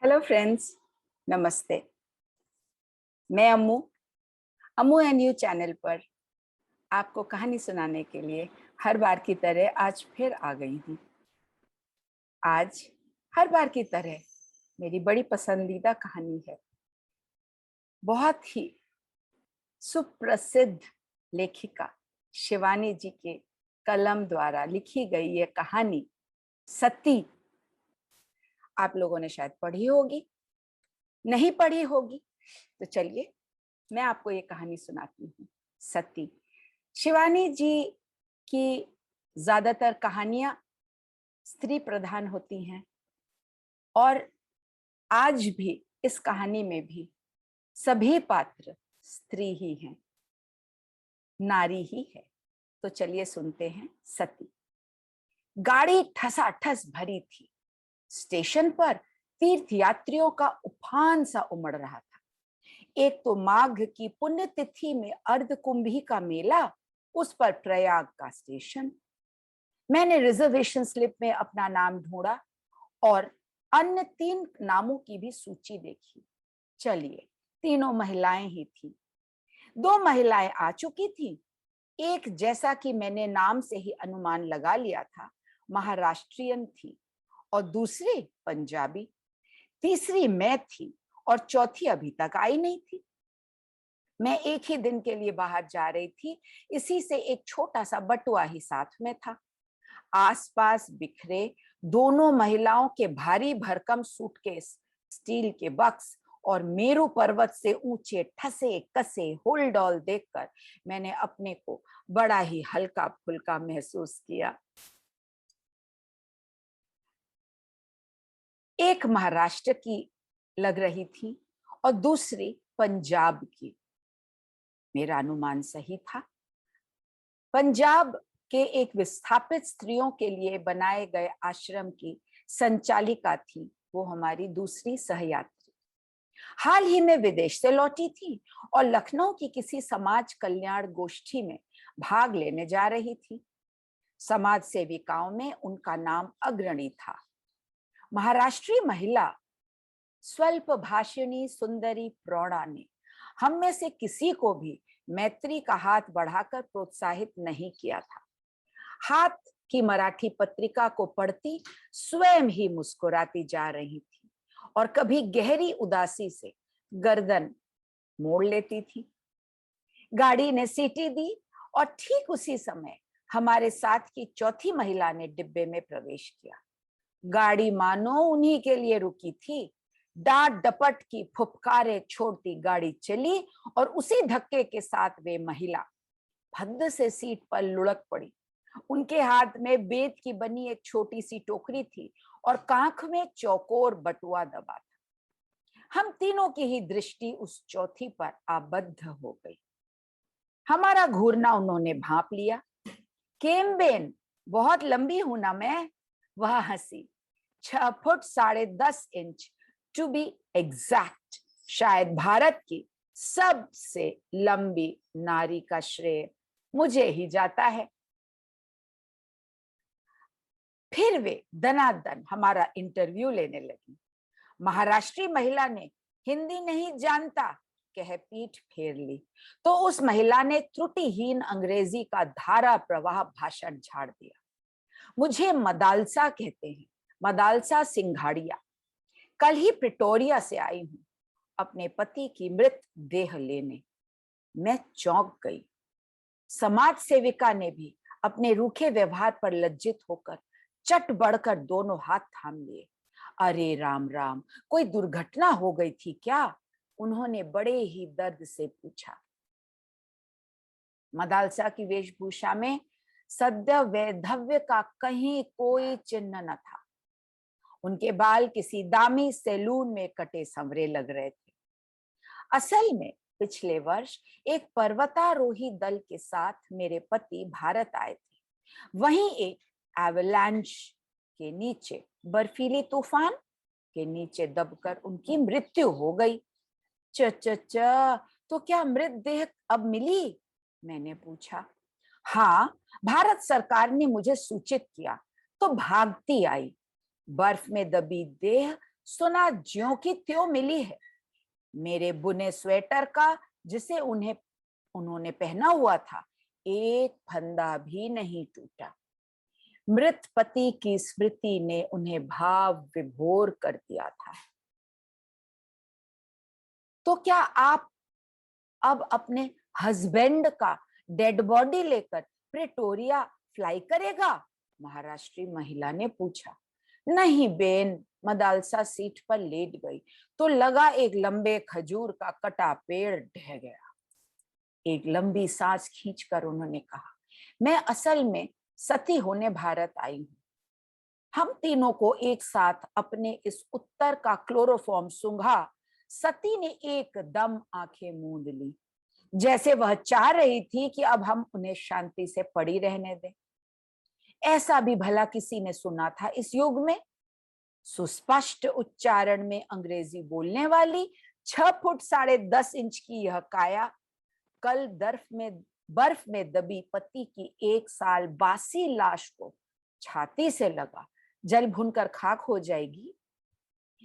Hello friends, नमस्ते। मैं अम्मू अम्मू and you channel पर आपको कहानी सुनाने के लिए हर बार की तरह आज फिर आ गई हूँ। आज हर बार की तरह मेरी बड़ी पसंदीदा कहानी है। बहुत ही सुप्रसिद्ध लेखिका शिवानी जी के कलम द्वारा लिखी गई ये कहानी सती आप लोगों ने शायद पढ़ी होगी, नहीं पढ़ी होगी तो चलिए मैं आपको ये कहानी सुनाती हूँ। सती। शिवानी जी की ज्यादातर कहानियां स्त्री प्रधान होती हैं और आज भी इस कहानी में भी सभी पात्र स्त्री ही हैं, नारी ही है। तो चलिए सुनते हैं सती। गाड़ी ठसाठस भरी थी। स्टेशन पर तीर्थयात्रियों का उफान सा उमड़ रहा था। एक तो माघ की पुण्यतिथि में अर्धकुंभी का मेला, उस पर प्रयाग का स्टेशन। मैंने रिजर्वेशन स्लिप में अपना नाम ढूंढा और अन्य 3 नामों की भी सूची देखी। चलिए, तीनों महिलाएं ही थी। 2 महिलाएं आ चुकी थी। एक, जैसा कि मैंने नाम से ही अनुमान लगा लिया था, महाराष्ट्रियन थी और दूसरी पंजाबी। तीसरी मैं थी और चौथी अभी तक आई नहीं थी। मैं एक ही दिन के लिए बाहर जा रही थी, इसी से एक छोटा सा बटुआ ही साथ में था। आसपास बिखरे दोनों महिलाओं के भारी भरकम सूटकेस, स्टील के बक्स और मेरू पर्वत से ऊंचे ठसे कसे हुलडॉल देखकर मैंने अपने को बड़ा ही हल्का फुल्का महसूस किया। एक महाराष्ट्र की लग रही थी और दूसरी पंजाब की। मेरा अनुमान सही था। पंजाब के एक विस्थापित स्त्रियों के लिए बनाए गए आश्रम की संचालिका थी वो हमारी दूसरी सहयात्री। हाल ही में विदेश से लौटी थी और लखनऊ की किसी समाज कल्याण गोष्ठी में भाग लेने जा रही थी। समाज सेविकाओं में उनका नाम अग्रणी था। महाराष्ट्रीय महिला स्वल्प भाषिणी सुंदरी प्रौढ़ा ने हम में से किसी को भी मैत्री का हाथ बढ़ाकर प्रोत्साहित नहीं किया था। हाथ की मराठी पत्रिका को पढ़ती स्वयं ही मुस्कुराती जा रही थी और कभी गहरी उदासी से गर्दन मोड़ लेती थी। गाड़ी ने सीटी दी और ठीक उसी समय हमारे साथ की चौथी महिला ने डिब्बे में प्रवेश किया। गाड़ी मानो उन्हीं के लिए रुकी थी। डांट डपट की फुफकारे छोड़ती गाड़ी चली और उसी धक्के के साथ वे महिला भद्द से सीट पर लुढ़क पड़ी। उनके हाथ में बेत की बनी एक छोटी सी टोकरी थी और कांख में चौकोर बटुआ दबा था। हम तीनों की ही दृष्टि उस चौथी पर आबद्ध हो गई। हमारा घूरना उन्होंने भांप लिया। केम्बेन, बहुत लंबी हूं ना मैं? वह हंसी। 6 foot 10.5 inch to be exact. शायद भारत की सबसे लंबी नारी का श्रेय मुझे ही जाता है। फिर वे दनादन हमारा इंटरव्यू लेने लगी। महाराष्ट्रीय महिला ने हिंदी नहीं जानता कह पीठ फेर ली तो उस महिला ने त्रुटिहीन अंग्रेजी का धारा प्रवाह भाषण झाड़ दिया। मुझे मदालसा कहते हैं, मदालसा सिंघाड़िया। कल ही प्रिटोरिया से आई हूं अपने पति की मृत देह लेने। मैं चौंक गई। समाज सेविका ने भी अपने रूखे व्यवहार पर लज्जित होकर चट बढ़कर दोनों हाथ थाम लिए। अरे राम राम, कोई दुर्घटना हो गई थी क्या? उन्होंने बड़े ही दर्द से पूछा। मदालसा की वेशभूषा में सद्य वैधव्य का कहीं कोई चिन्ह न था। उनके बाल किसी दामी सैलून में कटे संवरे लग रहे थे। असल में पिछले वर्ष एक पर्वतारोही दल के साथ मेरे पति भारत आए थे। वहीं एक एवलांच के नीचे, बर्फीली तूफान के नीचे दबकर उनकी मृत्यु हो गई। च च च तो क्या मृतदेह अब मिली? मैंने पूछा। हाँ, भारत सरकार ने मुझे सूचित किया तो भागती आई। बर्फ में दबी देह सुना ज्यों की त्यों मिली है। मेरे बुने स्वेटर का, जिसे उन्होंने पहना हुआ था, एक फंदा भी नहीं टूटा। मृत पति की स्मृति ने उन्हें भाव विभोर कर दिया था। तो क्या आप अब अपने हस्बैंड का डेड बॉडी लेकर प्रेटोरिया फ्लाई करेगा? महाराष्ट्री महिला ने पूछा। नहीं बेन, मदालसा सीट पर लेट गई तो लगा एक लंबे खजूर का कटा पेड़ ढह गया। एक लंबी सांस खींचकर उन्होंने कहा, मैं असल में सती होने भारत आई हूं। हम तीनों को एक साथ अपने इस उत्तर का क्लोरोफॉर्म सूंघा सती ने एकदम आंखें मूंद ली, जैसे वह चाह रही थी कि अब हम उन्हें शांति से पड़ी रहने दें। ऐसा भी भला किसी ने सुना था इस युग में? सुस्पष्ट उच्चारण में अंग्रेजी बोलने वाली 6 फुट 10.5 इंच की यह काया कल बर्फ में दबी पति की 1 साल बासी लाश को छाती से लगा जल भुनकर खाक हो जाएगी?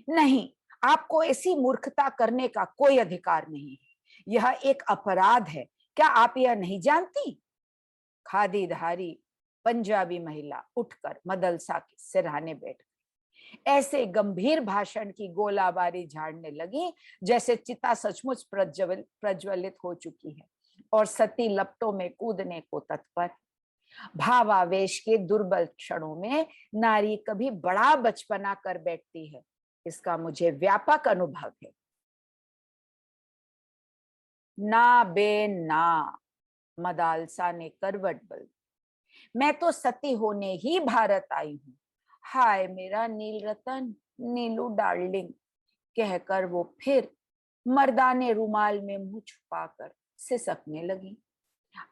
नहीं, आपको ऐसी मूर्खता करने का कोई अधिकार नहीं है। यह एक अपराध है। क्या आप यह नहीं जानती? खादीधारी पंजाबी महिला उठकर मदलसा के सिरहाने बैठ गई। ऐसे गंभीर भाषण की गोलाबारी झाड़ने लगी जैसे चिता सचमुच प्रज्वलित हो चुकी है और सती लपटों में कूदने को तत्पर। भावावेश के दुर्बल क्षणों में नारी कभी बड़ा बचपना कर बैठती है, इसका मुझे व्यापक अनुभव है। ना बेन ना, मदालसा ने करवट बदल दी। मैं तो सती होने ही भारत आई हूं। हाय मेरा नील रतन, नीलू डार्लिंग, कहकर वो फिर मर्दाने रुमाल में मुंह छुपाकर सिसकने लगी।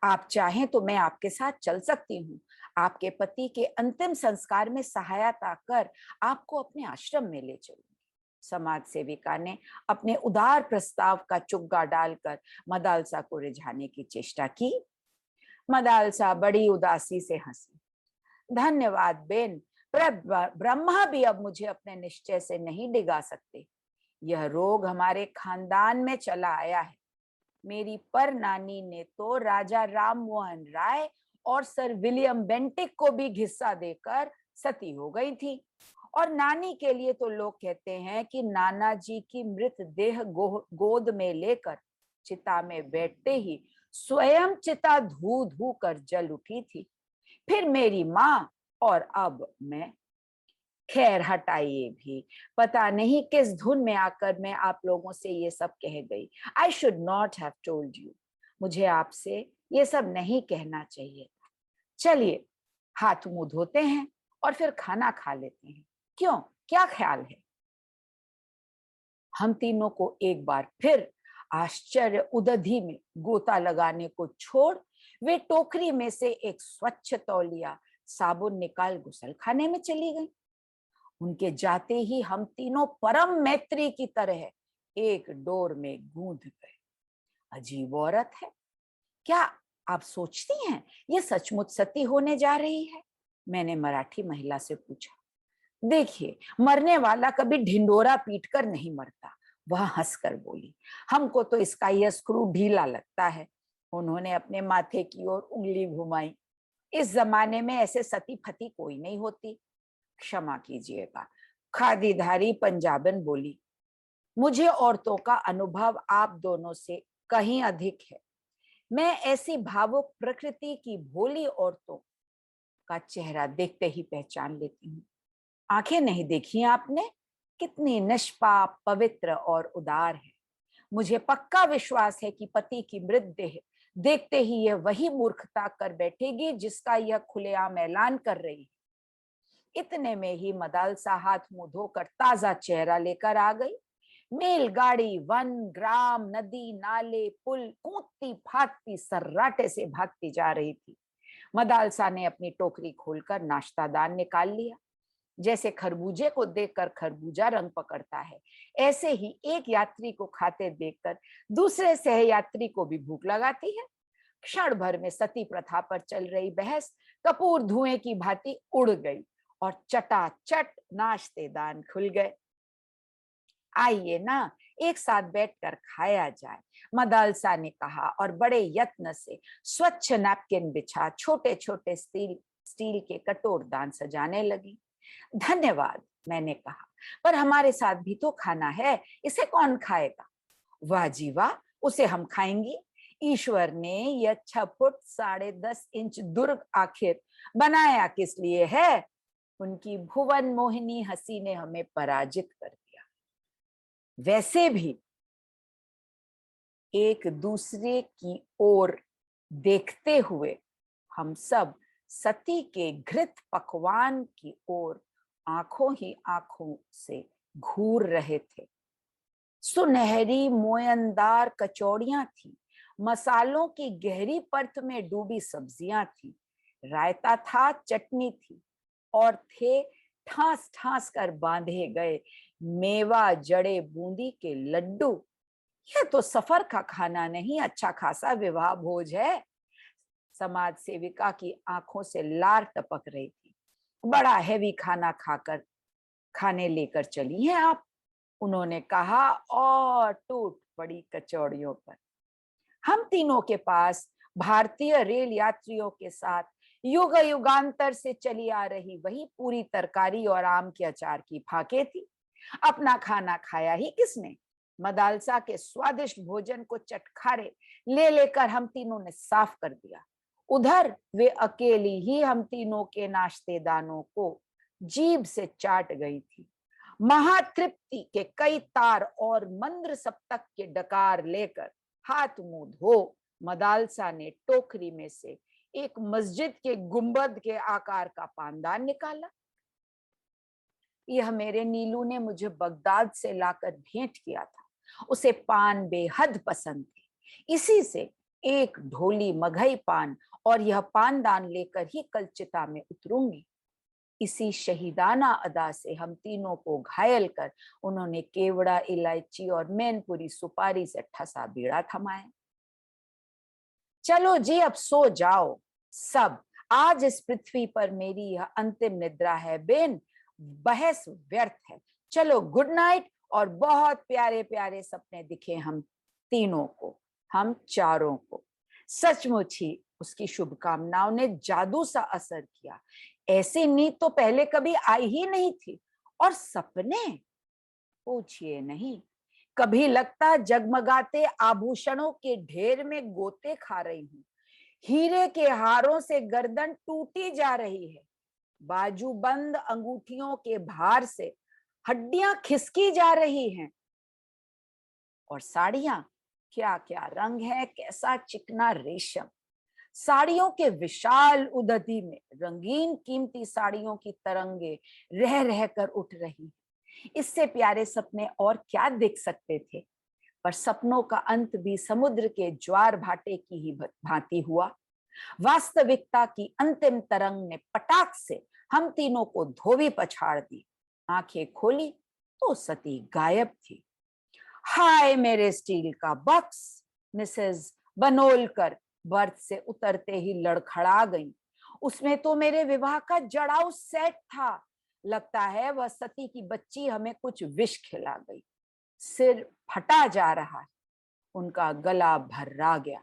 आप चाहें तो मैं आपके साथ चल सकती हूँ। आपके पति के अंतिम संस्कार में सहायता कर आपको अपने आश्रम में ले चलूंगी। समाज सेविका ने अपने उदार प्रस्ताव का चुग्गा डालकर मदालसा को रिझाने की चेष्टा की। मदालसा बड़ी उदासी से हंसी। धन्यवाद बेन, पर ब्रह्मा भी अब मुझे अपने निश्चय से नहीं डिगा सकते। यह रोग हमारे खानदान में चला आया है। मेरी पर नानी ने तो राजा राम मोहन राय और सर विलियम बेंटिक को भी घिस्सा देकर सती हो गई थी। और नानी के लिए तो लोग कहते हैं कि नाना जी की मृत देह गोद में लेकर चिता में बैठते ही स्वयं चिता धू धू कर जल उठी थी। फिर मेरी माँ और अब मैं। खैर हटाइए भी, पता नहीं किस धुन में आकर मैं आप लोगों से ये सब कह गई। I should not have told you. मुझे आपसे ये सब नहीं कहना चाहिए। चलिए हाथ मुंह धोते हैं और फिर खाना खा लेते हैं। क्यों, क्या ख्याल है? हम तीनों को एक बार फिर आश्चर्य उदधि में गोता लगाने को छोड़ वे टोकरी में से एक स्वच्छ तौलिया साबुन निकाल गुसल खाने में चली गई। उनके जाते ही हम तीनों परम मैत्री की तरह एक डोर में गूंध गए। अजीब औरत है। क्या आप सोचती हैं ये सचमुच सती होने जा रही है? मैंने मराठी महिला से पूछा। देखिए, मरने वाला कभी ढिंडोरा पीटकर नहीं मरता, वह हंसकर बोली। हमको तो इसका यह स्क्रू ढीला लगता है। उन्होंने अपने माथे की ओर उंगली घुमाई। इस जमाने में ऐसे सती फती कोई नहीं होती। क्षमा कीजिएगा, खादीधारी पंजाबन बोली। मुझे औरतों का अनुभव आप दोनों से कहीं अधिक है। मैं ऐसी भावुक प्रकृति की भोली औरतों का चेहरा देखते ही पहचान लेती हूँ। आंखें नहीं देखी आपने? कितनी निष्पाप, पवित्र और उदार है। मुझे पक्का विश्वास है कि पति की मृतदेह देखते ही यह वही मूर्खता कर बैठेगी जिसका यह खुलेआम ऐलान कर रही है। इतने में ही मदालसा हाथ मुंह धोकर ताजा चेहरा लेकर आ गई। मेलगाड़ी वन ग्राम नदी नाले पुल कूदती फाटती सर्राटे से भागती जा रही थी। मदालसा ने अपनी टोकरी खोलकर नाश्ता दान निकाल लिया। जैसे खरबूजे को देखकर खरबूजा रंग पकड़ता है, ऐसे ही एक यात्री को खाते देखकर दूसरे सहयात्री को भी भूख लगाती है। क्षण भर में सती प्रथा पर चल रही बहस कपूर धुएं की भांति उड़ गई और चटाचट नाश्ते दान खुल गए। आइए ना, एक साथ बैठकर खाया जाए, मदालसा ने कहा और बड़े यत्न से स्वच्छ नैपकिन बिछा छोटे छोटे स्टील के कटोरदान सजाने लगी। धन्यवाद, मैंने कहा, पर हमारे साथ भी तो खाना है, इसे कौन खाएगा? वाह जी वाह, उसे हम खाएंगी। ईश्वर ने यह 6 फुट 10.5 इंच दुर्ग आखिर बनाया किस लिए है? उनकी भुवन मोहिनी हंसी ने हमें पराजित कर दिया। वैसे भी एक दूसरे की ओर देखते हुए हम सब सती के घृत पकवान की ओर आंखों ही आंखों से घूर रहे थे। सुनहरी मोयनदार कचौड़ियां थी, मसालों की गहरी परत में डूबी सब्जियां थी, रायता था, चटनी थी और थे ठास ठास कर बांधे गए मेवा जड़े बूंदी के लड्डू। यह तो सफर का खाना नहीं, अच्छा खासा विवाह भोज है। समाज सेविका की आंखों से लार टपक रही थी। बड़ा हैवी खाना खाने लेकर चली हैं आप, उन्होंने कहा और टूट पड़ी कचौड़ियों पर। हम तीनों के पास भारतीय रेल यात्रियों के साथ युग युगांतर से चली आ रही वही पूरी तरकारी और आम के अचार की फाके थी। अपना खाना खाया ही किसने? मदालसा के स्वादिष्ट भोजन को चटखारे ले लेकर हम तीनों ने साफ कर दिया। उधर वे अकेली ही हम तीनों के नाश्तेदानों को जीभ से चाट गई थी। महातृप्ति के कई तार और मंद्र सप्तक के डकार लेकर हाथ मुंह धो मदालसा ने टोकरी में से एक मस्जिद के गुंबद के आकार का पानदान निकाला। यह मेरे नीलू ने मुझे बगदाद से लाकर भेंट किया था। उसे पान बेहद पसंद थे। इसी से एक ढोली मघई पान और यह पानदान लेकर ही कल चिता में उतरूंगी। इसी शहीदाना अदा से हम तीनों को घायल कर उन्होंने केवड़ा, इलायची और मैनपुरी सुपारी से ठसा बीड़ा थमाया। चलो जी, अब सो जाओ सब। आज इस पृथ्वी पर मेरी यह अंतिम निद्रा है बेन, बहस व्यर्थ है। चलो गुड नाइट, और बहुत प्यारे प्यारे सपने दिखे हम तीनों को, हम चारों को। सचमुच ही उसकी शुभकामनाओं ने जादू सा असर किया। ऐसी नींद तो पहले कभी आई ही नहीं थी। और सपने पूछिए नहीं, कभी लगता जगमगाते आभूषणों के ढेर में गोते खा रही हूं। हीरे के हारों से गर्दन टूटी जा रही है, बाजूबंद अंगूठियों के भार से हड्डियां खिसकी जा रही हैं। और साड़ियां, क्या क्या रंग है, कैसा चिकना रेशम। साड़ियों के विशाल उदधि में रंगीन कीमती साड़ियों की तरंगे रह रहकर उठ रही। इससे प्यारे सपने और क्या देख सकते थे? पर सपनों का अंत भी समुद्र के ज्वार भाटे की ही भांति हुआ। वास्तविकता की अंतिम तरंग ने पटाख से हम तीनों को धोबी पछाड़ दी। आंखें खोली तो सती गायब थी। हाय मेरे स्टील का बक्स! मिसेस बनोलकर बर्थ से उतरते ही लड़खड़ा गई। उसमें तो मेरे विवाह का जड़ाऊ सेट था। लगता है वह सती की बच्ची हमें कुछ विष खिला गई। सिर फटा जा रहा है, उनका गला भर्रा गया।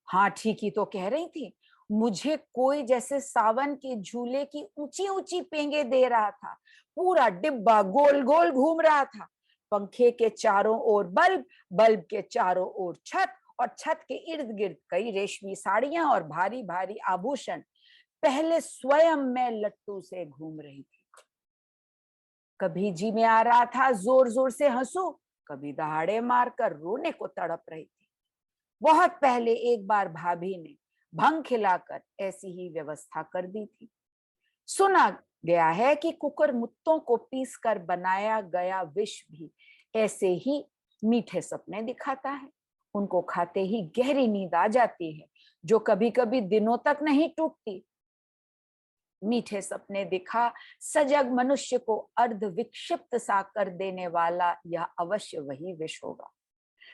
हाँ ठीक ही तो कह रही थी, मुझे कोई जैसे सावन के झूले की ऊंची ऊंची पेंगे दे रहा था। पूरा डिब्बा गोल गोल घूम रहा था। पंखे के चारों ओर बल्ब, बल्ब के चारों ओर छत, और छत के इर्द गिर्द कई रेशमी साड़ियां और भारी भारी आभूषण। पहले स्वयं मैं लट्टू से घूम रही थी। कभी जी में आ रहा था जोर जोर से हंसू, कभी दहाड़े मारकर रोने को तड़प रही थी। बहुत पहले एक बार भाभी ने भंग खिलाकर ऐसी ही व्यवस्था कर दी थी। सुना गया है कि कुकर मुत्तों को पीसकर बनाया गया विष भी ऐसे ही मीठे सपने दिखाता है। उनको खाते ही गहरी नींद आ जाती है, जो कभी कभी दिनों तक नहीं टूटती। मीठे सपने दिखा सजग मनुष्य को अर्ध विक्षिप्त सा कर देने वाला यह अवश्य वही विष होगा।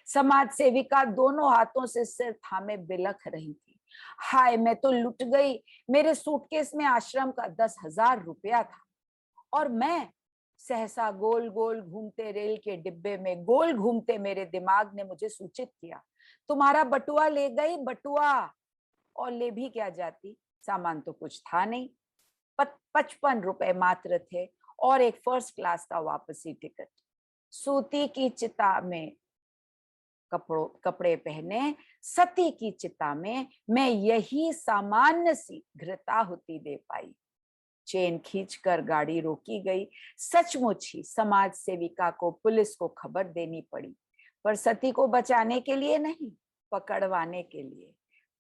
समाज सेविका दोनों हाथों से सिर थामे बिलख रही थी। हाय मैं तो लुट गई। मेरे सूटकेस में आश्रम का 10,000 रुपया था, और मैं सहसा गोल गोल घूमते रेल के डिब्बे में गोल घूमते मेरे दिमाग ने मुझे सूचित किया, तुम्हारा बटुआ ले गई बटुआ। और ले भी क्या जाती, सामान तो कुछ था नहीं, 55 रुपए मात्र थे और एक फर्स्ट क्लास का वापसी टिकट। सूती की चिता में कपड़े पहने सती की चिता में मैं यही सामान्य सी घृताहुति दे पाई। चेन खींचकर गाड़ी रोकी गई। सचमुच ही समाज सेविका को पुलिस को खबर देनी पड़ी, पर सती को बचाने के लिए नहीं, पकड़वाने के लिए।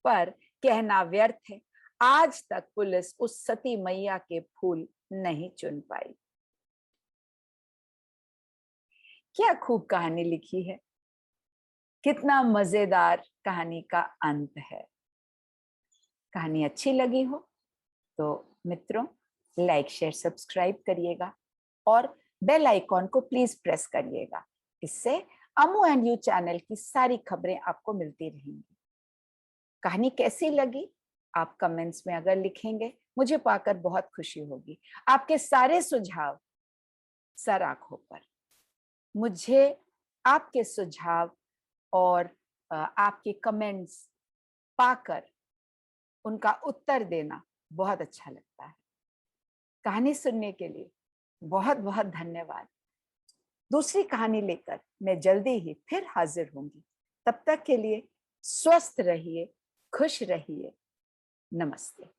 पर कहना व्यर्थ है, आज तक पुलिस उस सती मैया के फूल नहीं चुन पाई। क्या खूब कहानी लिखी है, कितना मजेदार कहानी का अंत है। कहानी अच्छी लगी हो तो मित्रों लाइक शेयर सब्सक्राइब करिएगा और बेल आइकॉन को प्लीज प्रेस करिएगा। इससे अमू एंड यू चैनल की सारी खबरें आपको मिलती रहेंगी। कहानी कैसी लगी आप कमेंट्स में अगर लिखेंगे मुझे पाकर बहुत खुशी होगी। आपके सारे सुझाव सर आंखों पर। मुझे आपके सुझाव और आपके कमेंट्स पाकर उनका उत्तर देना बहुत अच्छा लगता है। कहानी सुनने के लिए बहुत बहुत धन्यवाद। दूसरी कहानी लेकर मैं जल्दी ही फिर हाजिर होंगी। तब तक के लिए स्वस्थ रहिए, खुश रहिए। नमस्ते।